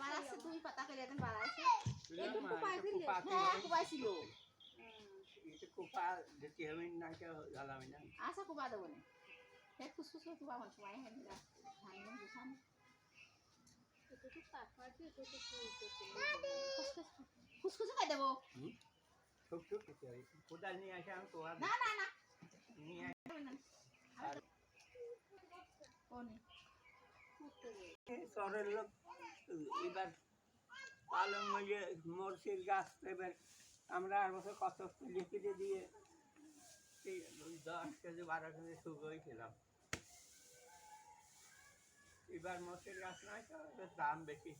বাড়াচ্ছে তুমি পাতা করে এখন বাড়াচ্ছে একটু কুপাই ফেললে হ্যাঁ কুবাইছিল itu kupa determin nak dalam ini. আচ্ছা কুবা দেবো না হ্যাঁ খুসখুস করে কুবা মন সময় হ্যাঁ দিলা ধান নিয়ে বুঝান এতটুকু তারপর দিয়ে খুসখুস খাই দেবো Tuk tuk itu. Kuda ni aja aku ada. না না না Ni কোন শহরের লোক এবার পালং হয়ে মরসির গাছ এবার আমরা আর বছর কত লিখে দিয়ে 10 কেজি 12 কেজি শুকোই খেলাম এবার মরসির গাছ নাই তো দাম বেশি